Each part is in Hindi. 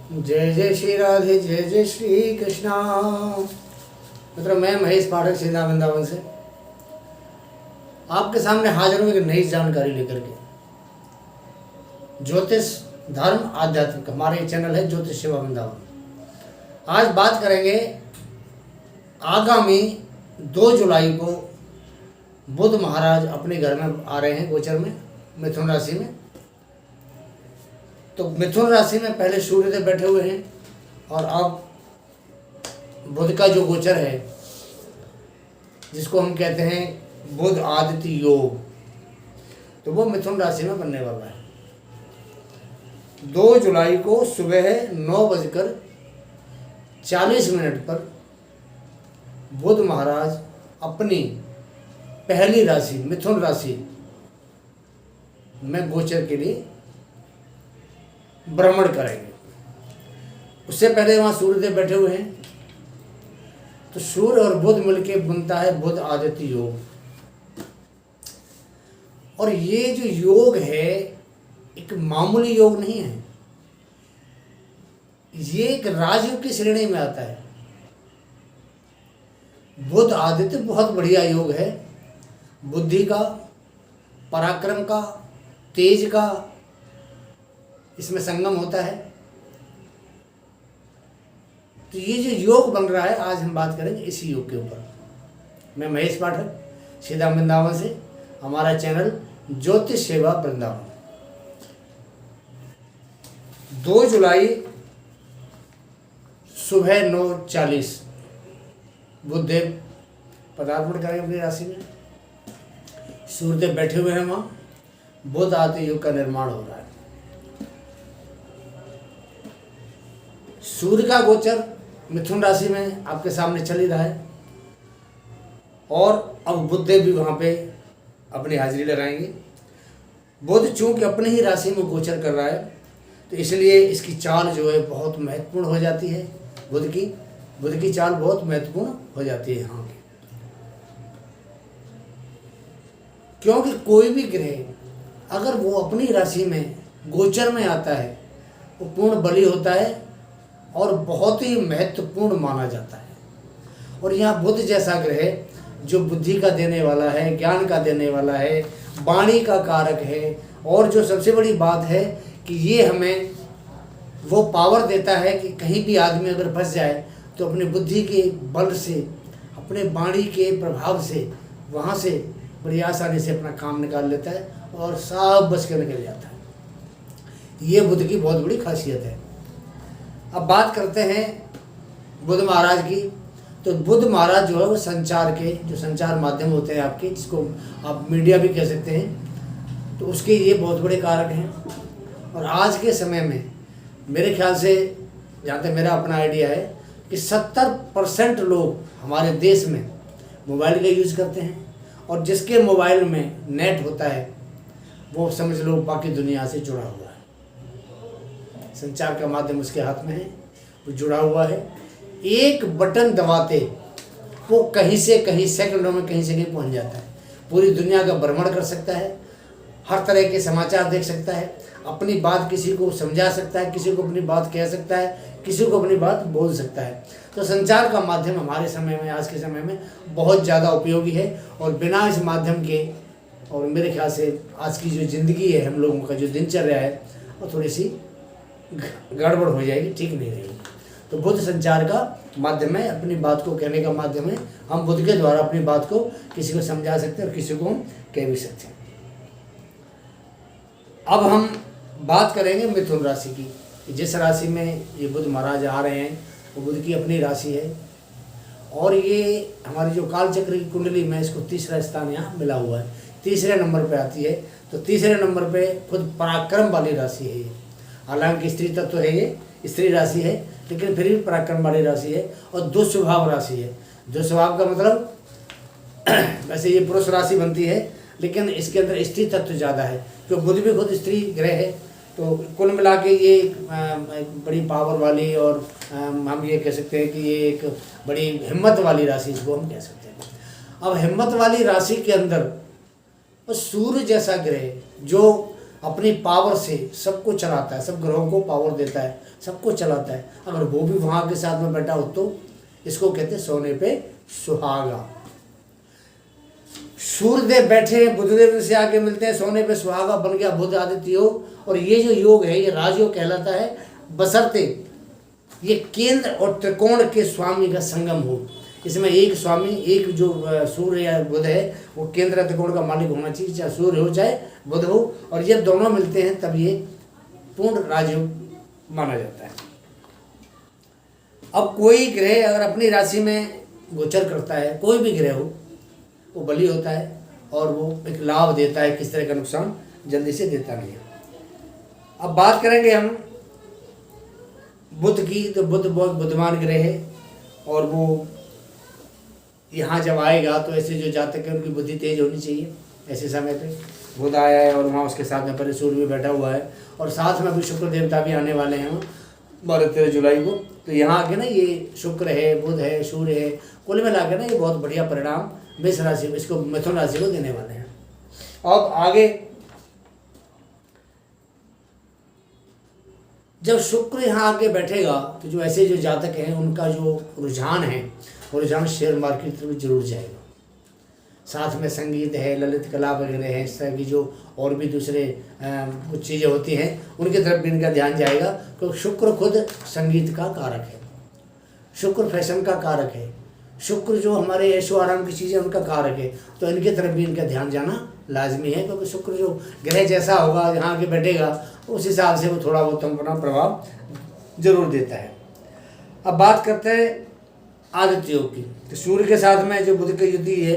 जय जय श्री राधे, जय जय श्री कृष्णा। मतलब मैं महेश पाठक सीधा वृंदावन से आपके सामने हाजिर हूँ एक नई जानकारी लेकर के। ज्योतिष धर्म आध्यात्मिक हमारे चैनल है ज्योतिष सेवा वृंदावन। आज बात करेंगे आगामी 2 जुलाई को बुध महाराज अपने घर में आ रहे हैं गोचर में, मिथुन राशि में। तो मिथुन राशि में पहले सूर्यदेव बैठे हुए हैं और अब बुध का जो गोचर है जिसको हम कहते हैं बुध आदित्य योग, तो वो मिथुन राशि में बनने वाला है। 2 जुलाई को सुबह 9:40 पर बुध महाराज अपनी पहली राशि मिथुन राशि में गोचर के लिए भ्रमण करेंगे। उससे पहले वहाँ सूर्यदेव बैठे हुए हैं, तो सूर्य और बुध मिलके बनता है बुध आदित्य योग। और ये जो योग है एक मामूली योग नहीं है, ये एक राजयोग की श्रेणी में आता है। बुध आदित्य बहुत बढ़िया योग है, बुद्धि का, पराक्रम का, तेज का इसमें संगम होता है। तो ये जो योग बन रहा है आज हम बात करेंगे इसी योग के ऊपर। मैं महेश पाठक सीधा वृंदावन से, हमारा चैनल ज्योतिष सेवा वृंदावन। 2 जुलाई सुबह 9:40 बुधदेव पदार्पण करेंगे अपनी राशि में। सूर्यदेव बैठे हुए हैं वहाँ, बुध आदित्य योग का निर्माण हो रहा है। सूर्य का गोचर मिथुन राशि में आपके सामने चल ही रहा है और अब बुधदेव भी वहाँ पे अपनी हाजिरी लगाएंगे। बुध चूंकि अपनी ही राशि में गोचर कर रहा है तो इसलिए इसकी चाल जो है बहुत महत्वपूर्ण हो जाती है। बुध की चाल बहुत महत्वपूर्ण हो जाती है यहाँ की, क्योंकि कोई भी ग्रह अगर वो अपनी राशि में गोचर में आता है वो पूर्ण बली होता है और बहुत ही महत्वपूर्ण माना जाता है। और यहाँ बुध जैसा ग्रह जो बुद्धि का देने वाला है, ज्ञान का देने वाला है, वाणी का कारक है, और जो सबसे बड़ी बात है कि ये हमें वो पावर देता है कि कहीं भी आदमी अगर फंस जाए तो अपनी बुद्धि के बल से, अपने वाणी के प्रभाव से वहाँ से बड़ी आसानी से अपना काम निकाल लेता है और सब बच के निकल जाता है। ये बुध की बहुत बड़ी खासियत है। अब बात करते हैं बुध महाराज की। तो बुध महाराज जो है वो संचार के जो संचार माध्यम होते हैं आपके, जिसको आप मीडिया भी कह सकते हैं, तो उसके ये बहुत बड़े कारक हैं। और आज के समय में मेरे ख्याल से, जहाँ तक मेरा अपना आइडिया है, कि 70% लोग हमारे देश में मोबाइल का यूज़ करते हैं और जिसके मोबाइल में नेट होता है वो समझ लो बाकी दुनिया से जुड़ा हुआ है। संचार का माध्यम उसके हाथ में है, वो जुड़ा हुआ है। एक बटन दबाते वो कहीं से कहीं सेकंडों में कहीं से कहीं पहुंच जाता है। पूरी दुनिया का भ्रमण कर सकता है, हर तरह के समाचार देख सकता है, अपनी बात किसी को समझा सकता है, किसी को अपनी बात कह सकता है, किसी को अपनी बात बोल सकता है। तो संचार का माध्यम हमारे समय में, आज के समय में बहुत ज़्यादा उपयोगी है। और बिना इस माध्यम के, और मेरे ख्याल से आज की जो ज़िंदगी है, हम लोगों का जो दिनचर्या है, वो थोड़ी सी गड़बड़ हो जाएगी, ठीक नहीं रहेगी। तो बुध संचार का माध्यम है, अपनी बात को कहने का माध्यम है। हम बुध के द्वारा अपनी बात को किसी को समझा सकते हैं और किसी को हम कह भी सकते हैं। अब हम बात करेंगे मिथुन राशि की। जिस राशि में ये बुध महाराज आ रहे हैं वो बुध की अपनी राशि है और ये हमारी जो कालचक्र की कुंडली में इसको तीसरा स्थान यहाँ मिला हुआ है, तीसरे नंबर पे आती है। तो तीसरे नंबर पे खुद पराक्रम वाली राशि है ये। हालांकि स्त्री तत्व है, ये स्त्री राशि है, लेकिन फिर भी पराक्रम वाली राशि है और दुस्वभाव राशि है। दुस्वभाव का मतलब वैसे ये पुरुष राशि बनती है, लेकिन इसके अंदर स्त्री तत्व ज़्यादा है, क्योंकि बुध भी खुद स्त्री ग्रह है। तो कुल मिला के ये एक बड़ी पावर वाली, और हम ये कह सकते हैं कि ये एक बड़ी हिम्मत वाली राशि इसको हम कह सकते हैं। अब हिम्मत वाली राशि के अंदर सूर्य जैसा ग्रह जो अपनी पावर से सबको चलाता है, सब ग्रहों को पावर देता है, सबको चलाता है। अगर वो भी वहाँ के साथ में बैठा हो तो इसको कहते हैं सोने पे सुहागा। सूर्यदेव बैठे हैं, बुधदेव से आके मिलते हैं, सोने पे सुहागा बन गया बुध आदित्य योग। और ये जो योग है ये राजयोग कहलाता है, बशर्ते ये केंद्र और त्रिकोण के स्वामी का संगम हो। इसमें एक स्वामी, एक जो सूर्य या बुध है वो केंद्र त्रिकोण का मालिक होना चाहिए, चाहे सूर्य हो चाहे बुध हो, और ये दोनों मिलते हैं तब ये पूर्ण राजयोग माना जाता है। अब कोई ग्रह अगर अपनी राशि में गोचर करता है, कोई भी ग्रह हो, वो बली होता है और वो एक लाभ देता है, किस तरह का नुकसान जल्दी से देता नहीं है। अब बात करेंगे हम बुध की, तो बुध बहुत बुद्धिमान ग्रह है और वो यहाँ जब आएगा तो ऐसे जो जातक है उनकी बुद्धि तेज होनी चाहिए। ऐसे समय पे बुध आया है और वहाँ उसके साथ में पहले सूर्य भी बैठा हुआ है और साथ में अभी शुक्र देवता भी आने वाले हैं 12-13 जुलाई को। तो यहाँ आके ना ये शुक्र है, बुध है, सूर्य है, कुल मिला के ना ये बहुत बढ़िया परिणाम मेष राशि में, इसको मिथुन राशि को देने वाले हैं। अब आगे जब शुक्र यहाँ आके बैठेगा तो जो ऐसे जो जातक हैं उनका जो रुझान है वो रुझान शेयर मार्केट में जरूर जाएगा। साथ में संगीत है, ललित कला वगैरह है, इस तरह की जो और भी दूसरे कुछ चीज़ें होती हैं उनकी तरफ भी इनका ध्यान जाएगा, क्योंकि शुक्र खुद संगीत का कारक है, शुक्र फैशन का कारक है, शुक्र जो हमारे ऐशो आराम की चीज़ें उनका कारक है। तो इनकी तरफ भी इनका ध्यान जाना लाजमी है, क्योंकि शुक्र जो ग्रह जैसा होगा यहाँ आके बैठेगा उस हिसाब से वो थोड़ा बहुत अपना प्रभाव जरूर देता है। अब बात करते हैं आदित्य योग की। तो सूर्य के साथ में जो बुध की युति है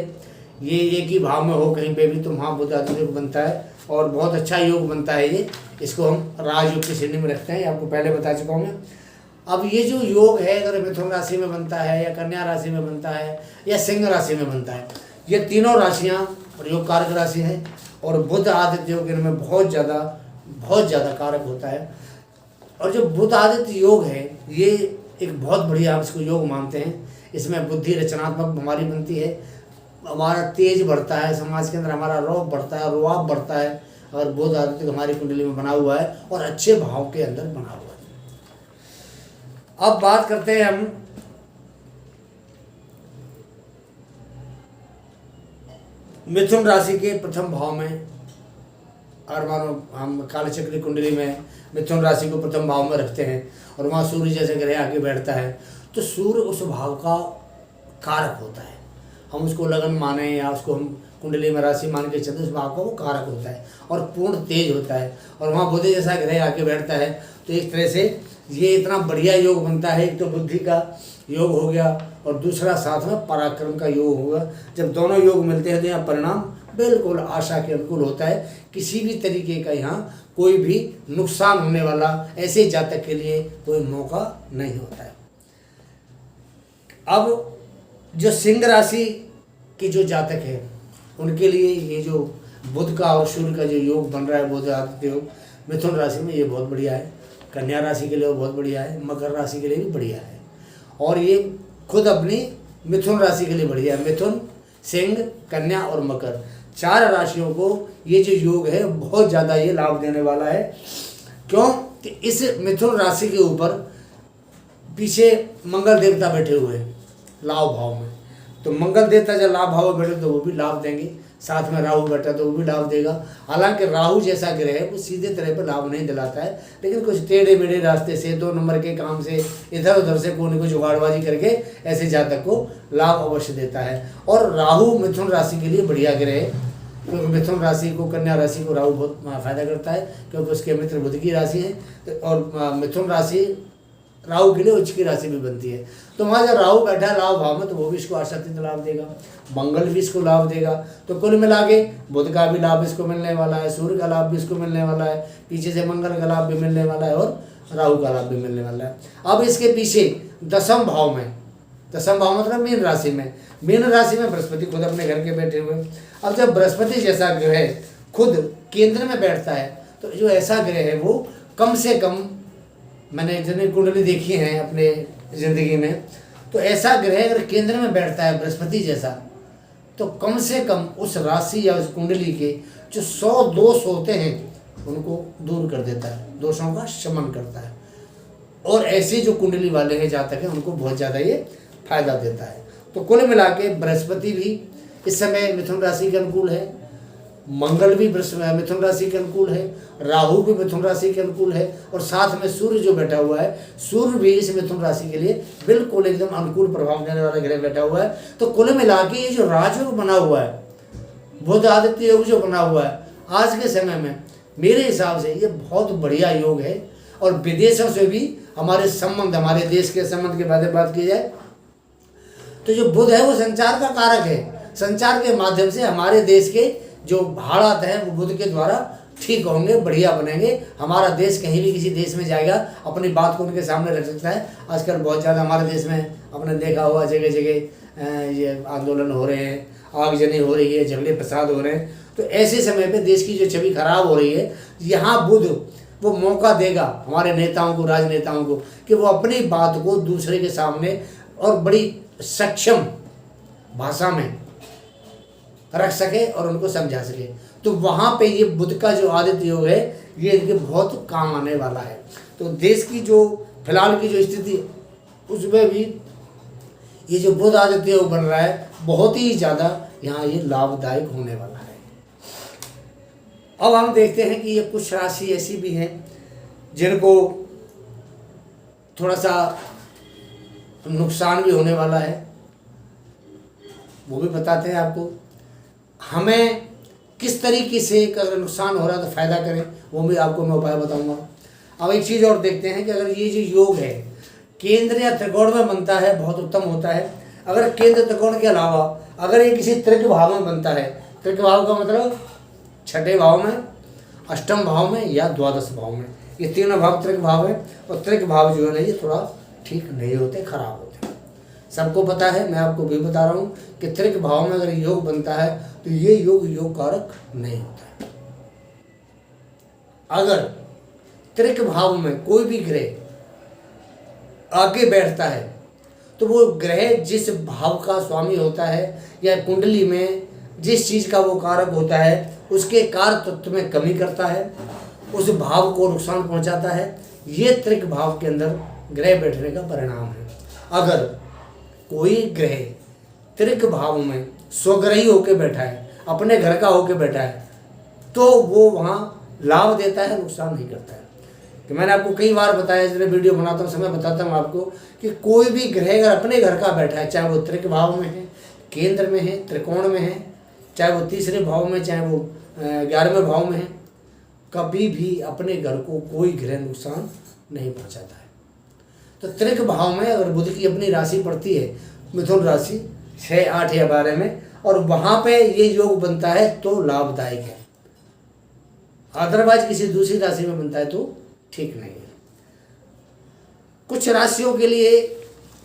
ये एक ही भाव में हो कहीं पे भी तो वहाँ बुध आदित्य योग बनता है और बहुत अच्छा योग बनता है ये। इसको हम राजयोग की श्रेणी में रखते हैं, आपको पहले बता चुका हूँ मैं। अब ये जो योग है अगर मिथुन राशि में बनता है या कन्या राशि में बनता है या सिंह राशि में बनता है, ये तीनों राशियाँ योग कारक राशि हैं और बुध आदित्य योग इनमें बहुत ज़्यादा कारक होता है। और जो बुध आदित्य योग है ये एक बहुत बढ़िया आप इसको योग मानते हैं। इसमें बुद्धि रचनात्मक हमारी बनती है, हमारा तेज बढ़ता है, समाज के अंदर हमारा रौब बढ़ता है, रुआब बढ़ता है, और बुध आदित्य हमारी कुंडली में बना हुआ है और अच्छे भाव के अंदर बना हुआ है। अब बात करते हैं हम मिथुन राशि के प्रथम भाव में। अगर मानो हम कालचक्र कुंडली में मिथुन राशि को प्रथम भाव में रखते हैं और वहाँ सूर्य जैसे ग्रह आके बैठता है तो सूर्य उस भाव का कारक होता है। हम उसको लगन माने या उसको हम कुंडली में राशि मान के चलते, उस भाव का वो कारक होता है और पूर्ण तेज होता है। और वहाँ बुध जैसा ग्रह आके बैठता है तो एक तरह से ये इतना बढ़िया योग बनता है। एक तो बुद्धि का योग हो गया और दूसरा साथ में पराक्रम का योग होगा। जब दोनों योग मिलते हैं तो यहाँ परिणाम बिल्कुल आशा के अनुकूल होता है। किसी भी तरीके का यहाँ कोई भी नुकसान होने वाला ऐसे जातक के लिए कोई मौका नहीं होता है। अब जो सिंह राशि के जो जातक है उनके लिए ये जो बुध का और सूर्य का जो योग बन रहा है, बुध आदित्य योग मिथुन राशि में, ये बहुत बढ़िया है। कन्या राशि के लिए बहुत बढ़िया है, मकर राशि के लिए भी बढ़िया है और ये खुद अपनी मिथुन राशि के लिए बढ़िया है। मिथुन, सिंह, कन्या और मकर, 4 राशियों को ये जो योग है बहुत ज़्यादा ये लाभ देने वाला है। क्यों कि इस मिथुन राशि के ऊपर पीछे मंगल देवता बैठे हुए हैं लाभ भाव में, तो मंगल देवता जब लाभ भाव में बैठे तो वो भी लाभ देंगे। साथ में राहु बैठा तो वो भी लाभ देगा। हालांकि राहु जैसा ग्रह है वो सीधे तरह पर लाभ नहीं दिलाता है, लेकिन कुछ टेढ़े मेढ़े रास्ते से 2 नंबर के काम से इधर उधर से कोई न कोई जुगाड़बाजी करके ऐसे जातक को लाभ अवश्य देता है। और राहु मिथुन राशि के लिए बढ़िया ग्रह है, क्योंकि मिथुन राशि को, कन्या राशि को राहु बहुत फायदा करता है क्योंकि उसके मित्र बुध की राशि है और मिथुन राशि राहु के लिए उच्च की राशि भी बनती है। तो वहाँ जब राहु बैठा है लाभ भाव में तो वो भी इसको आशातीत लाभ देगा, मंगल भी इसको लाभ देगा। तो कुल मिला के बुध का भी लाभ इसको मिलने वाला है, सूर्य का लाभ भी इसको मिलने वाला है, पीछे से मंगल का लाभ भी मिलने वाला है और राहु का लाभ भी मिलने वाला है। अब इसके पीछे 10वें भाव में, 10वां भाव मतलब मीन राशि में, मीन राशि में बृहस्पति खुद अपने घर के बैठे हुए। अब जब बृहस्पति जैसा ग्रह खुद केंद्र में बैठता है तो जो ऐसा ग्रह है वो कम से कम, मैंने जितनी कुंडली देखी है अपने ज़िंदगी में, तो ऐसा ग्रह अगर केंद्र में बैठता है बृहस्पति जैसा तो कम से कम उस राशि या उस कुंडली के जो 100 दोष होते हैं उनको दूर कर देता है, दोषों का शमन करता है। और ऐसे जो कुंडली वाले हैं जातक हैं उनको बहुत ज़्यादा ये फायदा देता है। तो कुल मिला के बृहस्पति भी इस समय मिथुन राशि के अनुकूल है, मंगल भी मिथुन राशि के अनुकूल है, राहु भी मिथुन राशि के अनुकूल है, और साथ में सूर्य जो बैठा हुआ है, सूर्य भी इस मिथुन राशि के लिए बिल्कुल एकदम अनुकूल प्रभाव देने वाला ग्रह बैठा हुआ है। तो कुल मिला के ये जो राजयोग बना हुआ है, बुध आदित्य योग जो बना हुआ है, आज के समय में मेरे हिसाब से ये बहुत बढ़िया योग है। और विदेशों से भी हमारे संबंध, हमारे देश के संबंध के बारे में बात की जाए तो जो बुध है वो संचार का कारक है। संचार के माध्यम से हमारे देश के जो हालात हैं वो बुध के द्वारा ठीक होंगे, बढ़िया बनेंगे। हमारा देश कहीं भी किसी देश में जाएगा, अपनी बात को उनके सामने रख सकता है। आजकल बहुत ज़्यादा हमारे देश में आपने देखा हुआ जगह जगह ये आंदोलन हो रहे हैं, आगजनी हो रही है, झगड़े फसाद हो रहे हैं। तो ऐसे समय पे देश की जो छवि खराब हो रही है, यहाँ बुध वो मौका देगा हमारे नेताओं को, राजनेताओं को, कि वो अपनी बात को दूसरे के सामने और बड़ी सक्षम भाषा में रख सके और उनको समझा सके। तो वहाँ पे ये बुध का जो आदित्य योग है ये इनके बहुत काम आने वाला है। तो देश की जो फिलहाल की जो स्थिति उसमें भी ये जो बुध आदित्य योग बन रहा है बहुत ही ज़्यादा यहाँ ये लाभदायक होने वाला है। अब हम देखते हैं कि ये कुछ राशि ऐसी भी हैं जिनको थोड़ा सा नुकसान भी होने वाला है, वो भी बताते हैं आपको। हमें किस तरीके से अगर नुकसान हो रहा है तो फ़ायदा करें, वो भी आपको मैं उपाय बताऊंगा। अब एक चीज़ और देखते हैं कि अगर ये जो योग है केंद्र या त्रिकोण में बनता है बहुत उत्तम होता है। अगर केंद्र त्रिकोण के अलावा अगर ये किसी त्रिक भाव में बनता है, त्रिक भाव का मतलब छठे भाव में, अष्टम भाव में या द्वादश भाव में, ये तीनों भाव त्रिक भाव है। और त्रिक भाव जो है ना ये थोड़ा ठीक नहीं होते, खराब होते हैं। सबको पता है, मैं आपको भी बता रहा हूँ कि त्रिक भाव में अगर योग बनता है तो ये योग कारक नहीं होता है। अगर त्रिक भाव में कोई भी ग्रह आगे बैठता है तो वो ग्रह जिस भाव का स्वामी होता है या कुंडली में जिस चीज़ का वो कारक होता है उसके कारक तत्व में कमी करता है, उस भाव को नुकसान पहुंचाता है। ये त्रिक भाव के अंदर ग्रह बैठने का परिणाम है। अगर कोई ग्रह त्रिक भाव में स्वग्रही होकर बैठा है, अपने घर का होकर बैठा है, तो वो वहाँ लाभ देता है, नुकसान नहीं करता है। कि मैंने आपको कई बार बताया, जब वीडियो बनाता हूँ समय बताता हूँ आपको कि कोई भी ग्रह अगर अपने घर का बैठा है, चाहे वो त्रिक भाव में है, केंद्र में है, त्रिकोण में है, चाहे वो तीसरे भाव में, चाहे वो 11वें भाव में है, कभी भी अपने घर को कोई ग्रह नुकसान नहीं पहुंचाता है। तो त्रिक भाव में अगर बुध की अपनी राशि पड़ती है, मिथुन राशि 6, 8 या 12 में, और वहाँ पे ये योग बनता है तो लाभदायक है। अदरवाइज किसी दूसरी राशि में बनता है तो ठीक नहीं है। कुछ राशियों के लिए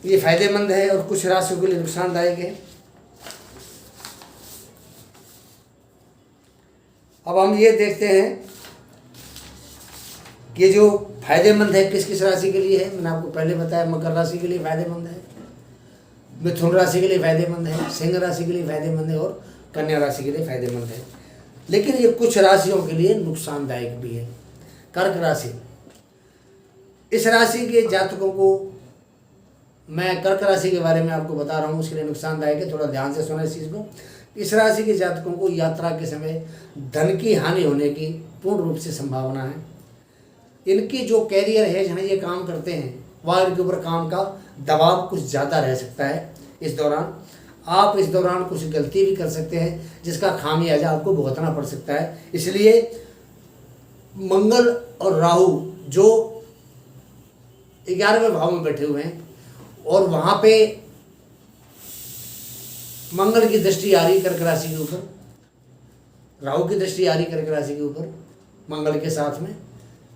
ये फायदेमंद है और कुछ राशियों के लिए नुकसानदायक है। अब हम ये देखते हैं कि जो फायदेमंद है किस किस राशि के लिए है। मैंने आपको पहले बताया मकर राशि के लिए फायदेमंद है, मिथुन राशि के लिए फायदेमंद है, सिंह राशि के लिए फायदेमंद है और कन्या राशि के लिए फायदेमंद है। लेकिन ये कुछ राशियों के लिए नुकसानदायक भी है। कर्क राशि, इस राशि के जातकों को मैं कर्क राशि के बारे में आपको बता रहा हूँ, उसके लिए नुकसानदायक है, थोड़ा ध्यान से सुना इस चीज़ को। इस राशि के जातकों को यात्रा के समय धन की हानि होने की पूर्ण रूप से संभावना है। इनकी जो कैरियर है, जहाँ ये काम करते हैं, वह इनके ऊपर काम का दबाव कुछ ज़्यादा रह सकता है। इस दौरान कुछ गलती भी कर सकते हैं जिसका खामियाजा आपको भुगतना पड़ सकता है। इसलिए मंगल और राहु जो 11वें भाव में बैठे हुए हैं और वहाँ पे मंगल की दृष्टि आ रही कर्क राशि के ऊपर, राहु की दृष्टि आ रही कर्क राशि के ऊपर मंगल के साथ में।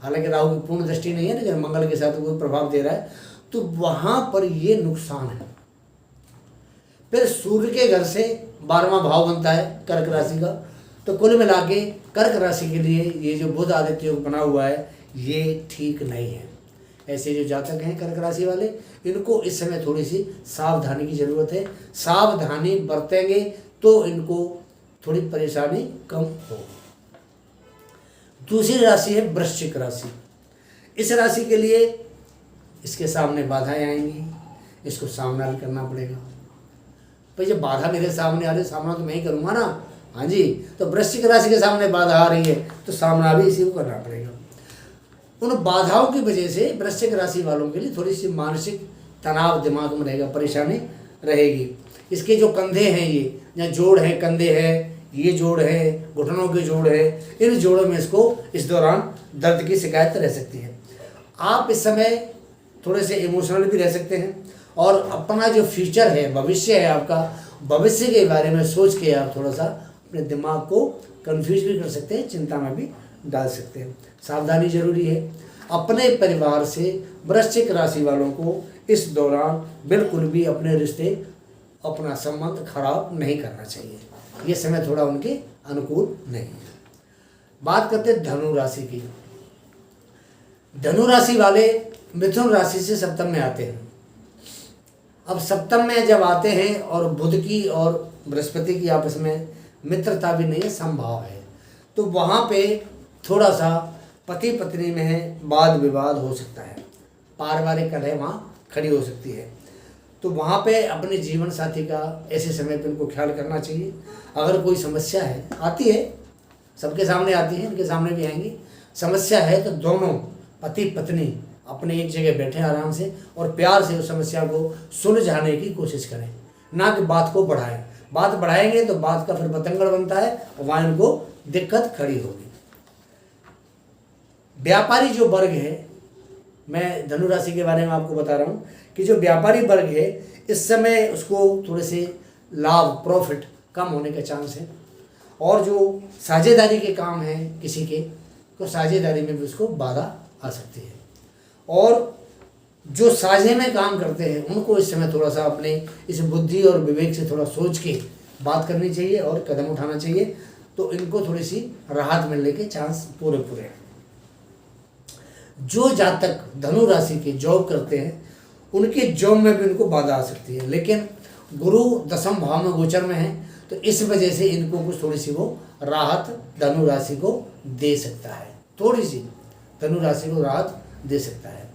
हालांकि राहु की पूर्ण दृष्टि नहीं है, लेकिन मंगल के साथ कोई प्रभाव दे रहा है, तो वहाँ पर ये नुकसान है। फिर सूर्य के घर से 12वां भाव बनता है कर्क राशि का। तो कुल मिला के कर्क राशि के लिए ये जो बुध आदित्य योग बना हुआ है ये ठीक नहीं है। ऐसे जो जातक हैं कर्क राशि वाले, इनको इस समय थोड़ी सी सावधानी की ज़रूरत है। सावधानी बरतेंगे तो इनको थोड़ी परेशानी कम होगी। दूसरी राशि है वृश्चिक राशि। इस राशि के लिए इसके सामने बाधाएं आएंगी, इसको सामना भी करना पड़ेगा। भाई जब बाधा मेरे सामने आ रही है, सामना तो मैं ही करूँगा ना। हाँ जी, तो वृश्चिक राशि के सामने बाधा आ रही है तो सामना भी इसी को करना पड़ेगा। उन बाधाओं की वजह से वृश्चिक राशि वालों के लिए थोड़ी सी मानसिक तनाव दिमाग में रहेगा, परेशानी रहेगी। इसके जो कंधे हैं, ये या जोड़ है, कंधे हैं, ये जोड़ है, घुटनों के जोड़ है, इन जोड़ों में इसको इस दौरान दर्द की शिकायत रह सकती है। आप इस समय थोड़े से इमोशनल भी रह सकते हैं और अपना जो फ्यूचर है, भविष्य है आपका, भविष्य के बारे में सोच के आप थोड़ा सा अपने दिमाग को कंफ्यूज भी कर सकते हैं, चिंता में भी डाल सकते हैं। सावधानी जरूरी है। अपने परिवार से वृश्चिक राशि वालों को इस दौरान बिल्कुल भी अपने रिश्ते, अपना संबंध खराब नहीं करना चाहिए। ये समय थोड़ा उनके अनुकूल नहीं है। बात करते हैं धनु राशि की। धनु राशि वाले मिथुन राशि से सप्तम में आते हैं। अब सप्तम में जब आते हैं और बुध की और बृहस्पति की आपस में मित्रता भी नहीं है, संभाव है, तो वहाँ पे थोड़ा सा पति पत्नी में वाद विवाद हो सकता है, पारिवारिक कलह वहाँ खड़ी हो सकती है। तो वहाँ पे अपने जीवन साथी का ऐसे समय पे उनको ख्याल करना चाहिए। अगर कोई समस्या है, आती है, सबके सामने आती है, इनके सामने भी आएंगी, समस्या है तो दोनों पति पत्नी अपने एक जगह बैठे आराम से और प्यार से उस समस्या को सुलझाने की कोशिश करें, ना कि बात को बढ़ाएं। बात बढ़ाएंगे तो बात का फिर बतंगड़ बनता है और वहाँ इनको दिक्कत खड़ी होगी। व्यापारी जो वर्ग है, मैं धनु राशि के बारे में आपको बता रहा हूँ कि जो व्यापारी वर्ग है इस समय उसको थोड़े से लाभ, प्रॉफिट कम होने का चांस है। और जो साझेदारी के काम हैं किसी के, तो साझेदारी में भी उसको बाधा आ सकती है। और जो साझे में काम करते हैं उनको इस समय थोड़ा सा अपने इस बुद्धि और विवेक से थोड़ा सोच के बात करनी चाहिए और कदम उठाना चाहिए, तो इनको थोड़ी सी राहत मिलने के चांस पूरे हैं। जो जातक धनु राशि के जॉब करते हैं उनके जॉब में भी उनको बाधा आ सकती है, लेकिन गुरु दसम भाव में गोचर में है तो इस वजह से इनको कुछ थोड़ी सी वो राहत धनु राशि को दे सकता है, थोड़ी सी धनु राशि को राहत दे सकता है,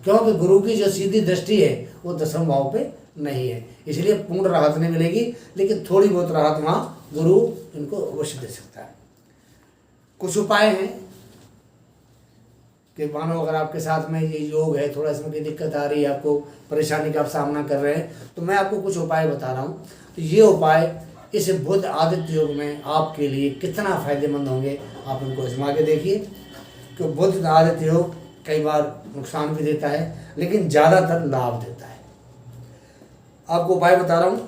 क्योंकि गुरु की जो सीधी दृष्टि है वो दसम भाव पे नहीं है, इसलिए पूर्ण राहत नहीं मिलेगी, लेकिन थोड़ी बहुत राहत वहाँ गुरु इनको अवश्य दे सकता है। कुछ उपाय हैं कि मानो अगर आपके साथ में ये योग है, थोड़ा इसमें कोई दिक्कत आ रही है, आपको परेशानी का आप सामना कर रहे हैं, तो मैं आपको कुछ उपाय बता रहा हूँ। तो ये उपाय इस बुध आदित्य योग में आपके लिए कितना फायदेमंद होंगे, आप इनको आजमा के देखिए। कि बुध आदित्य योग कई बार नुकसान भी देता है लेकिन ज़्यादातर लाभ देता है। आपको उपाय बता रहा हूँ।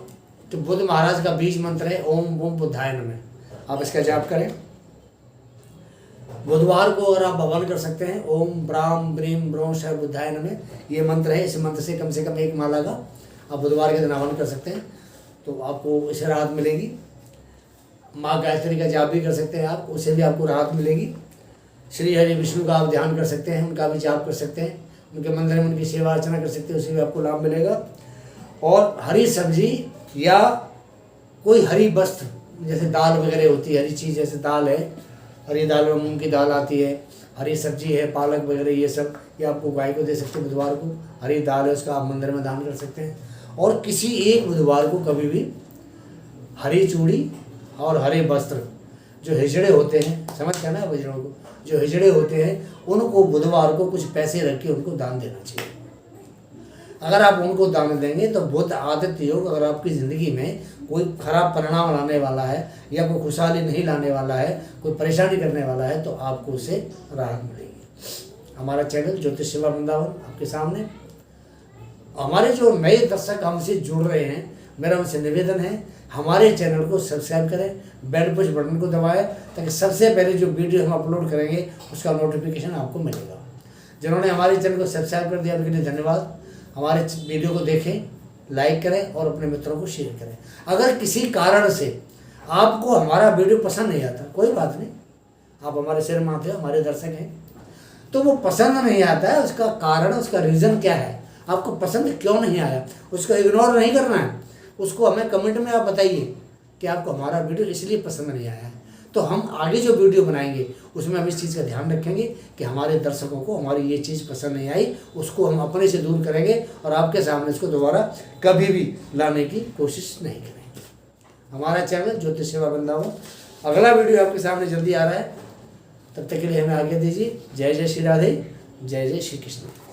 तो बुध महाराज का बीज मंत्र है ओम बूम बुद्धाय नमः। आप इसका जाप करें। बुधवार को अगर आप भगवान कर सकते हैं ओम ब्राम ब्रीम ब्रों श बुद्धाय नमः, ये मंत्र है। इस मंत्र से कम एक माला का आप बुधवार के दिन हवन कर सकते हैं तो आपको इससे राहत मिलेगी। माँ गायत्री का जाप भी कर सकते हैं आप, उससे भी आपको राहत मिलेगी। श्री हरि विष्णु का आप ध्यान कर सकते हैं, उनका भी जाप कर सकते हैं, उनके मंदिर में उनकी सेवा अर्चना कर सकते हैं, उससे भी आपको लाभ मिलेगा। और हरी सब्जी या कोई हरी वस्त्र जैसे दाल वगैरह होती है, हरी चीज़ जैसे दाल है, हरी दाल में मूंग की दाल आती है, हरी सब्जी है, पालक वगैरह, ये सब ये आपको गाय को दे सकते हैं। बुधवार को हरी दाल है उसका आप मंदिर में दान कर सकते हैं। और किसी एक बुधवार को कभी भी हरी चूड़ी और हरे वस्त्र, जो हिजड़े होते हैं, समझते हैं ना हिजड़ों को, जो हिजड़े होते हैं उनको बुधवार को कुछ पैसे रख के उनको दान देना चाहिए। अगर आप उनको दान देंगे तो बुध आदित्य योग अगर आपकी ज़िंदगी में कोई खराब परिणाम लाने वाला है या कोई खुशहाली नहीं लाने वाला है, कोई परेशानी करने वाला है, तो आपको उससे राहत मिलेगी। हमारा चैनल ज्योतिष सेवा वृंदावन आपके सामने। हमारे जो नए दर्शक हमसे जुड़ रहे हैं, मेरा उनसे निवेदन है हमारे चैनल को सब्सक्राइब करें, बेल पुश बटन को दबाएं ताकि सबसे पहले जो वीडियो हम अपलोड करेंगे उसका नोटिफिकेशन आपको मिलेगा। जिन्होंने हमारे चैनल को सब्सक्राइब कर दिया उनके लिए धन्यवाद। हमारे वीडियो को देखें, लाइक करें और अपने मित्रों को शेयर करें। अगर किसी कारण से आपको हमारा वीडियो पसंद नहीं आता, कोई बात नहीं, आप हमारे सिर माथे हमारे दर्शक हैं, तो वो पसंद नहीं आता है, उसका कारण, उसका रीज़न क्या है, आपको पसंद क्यों नहीं आया, उसको इग्नोर नहीं करना है, उसको हमें कमेंट में आप बताइए कि आपको हमारा वीडियो इसलिए पसंद नहीं आया है। तो हम आगे जो वीडियो बनाएंगे उसमें हम इस चीज़ का ध्यान रखेंगे कि हमारे दर्शकों को हमारी ये चीज़ पसंद नहीं आई, उसको हम अपने से दूर करेंगे और आपके सामने इसको दोबारा कभी भी लाने की कोशिश नहीं करेंगे। हमारा चैनल ज्योतिष सेवा वृंदावन, अगला वीडियो आपके सामने जल्दी आ रहा है, तब तक के लिए हमें आगे दीजिए। जय जय श्री राधे, जय जय श्री कृष्ण।